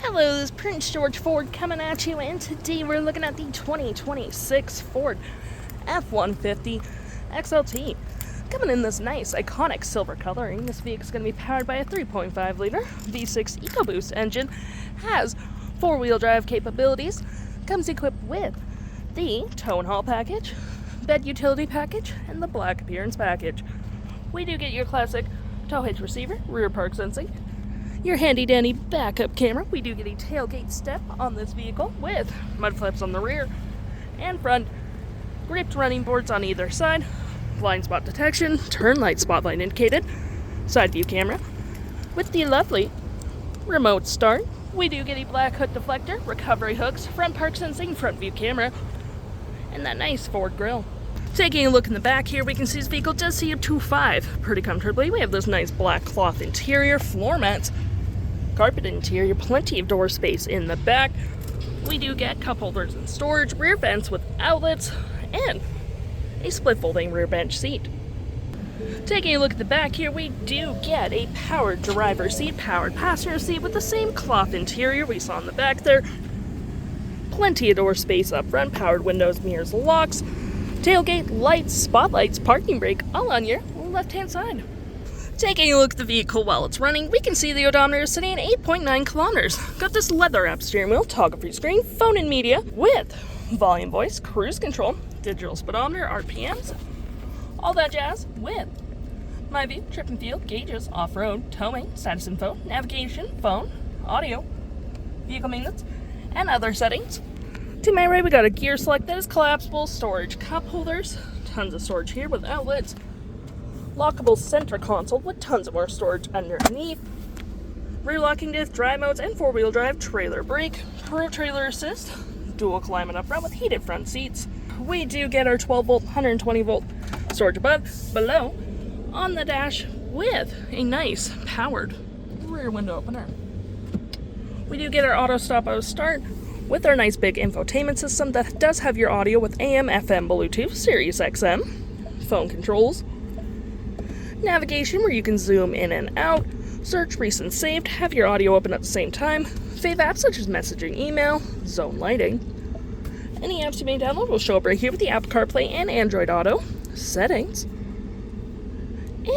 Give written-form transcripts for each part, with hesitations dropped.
Hello, this is Prince George Ford coming at you, and today we're looking at the 2026 Ford F-150 XLT. Coming in this nice, iconic silver coloring. This vehicle is going to be powered by a 3.5-liter V6 EcoBoost engine, has four-wheel drive capabilities, comes equipped with the tow and haul package, bed utility package, and the black appearance package. We do get your classic tow hitch receiver, rear park sensing, your handy-dandy backup camera. We do get a tailgate step on this vehicle with mud flaps on the rear and front, gripped running boards on either side, blind spot detection, turn light spotlight indicated, side view camera. With the lovely remote start, we do get a black hood deflector, recovery hooks, front park sensing, front view camera, and that nice Ford grille. Taking a look in the back here, we can see this vehicle does see a 2.5 pretty comfortably. We have this nice black cloth interior, floor mats, carpet interior, plenty of door space in the back. We do get cup holders and storage, rear vents with outlets, and a split folding rear bench seat. Taking a look at the back here, we do get a powered driver's seat, powered passenger seat with the same cloth interior we saw in the back there. Plenty of door space up front, powered windows, mirrors, locks, tailgate, lights, spotlights, parking brake, all on your left-hand side. Taking a look at the vehicle while it's running, we can see the odometer is sitting at 8.9 kilometers. Got this leather-wrapped steering wheel, toggle-free screen, phone and media, with volume, voice, cruise control, digital speedometer, RPMs, all that jazz, with my view, trip and field, gauges, off-road, towing, status info, navigation, phone, audio, vehicle maintenance, and other settings. To my right, we got a gear select that is collapsible, storage cup holders, tons of storage here with outlets, lockable center console with tons of more storage underneath, rear locking disc, drive modes, and four-wheel drive, trailer brake, pro trailer assist, dual climate up front with heated front seats. We do get our 12-volt, 120-volt storage above, below, on the dash with a nice powered rear window opener. We do get our auto stop, auto start with our nice big infotainment system that does have your audio with AM, FM, Bluetooth, Sirius XM, phone controls, navigation where you can zoom in and out, search recent saved, have your audio open at the same time, fave apps such as messaging, email, zone lighting. Any apps you may download will show up right here with the Apple CarPlay and Android Auto, settings,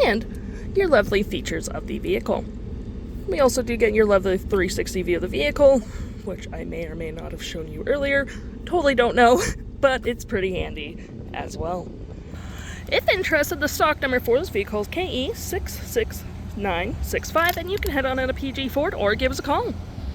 and your lovely features of the vehicle. We also do get your lovely 360 view of the vehicle, which I may or may not have shown you earlier. Totally don't know, but it's pretty handy as well. If interested, the stock number for this vehicle is KE66965, and you can head on out to PG Ford or give us a call.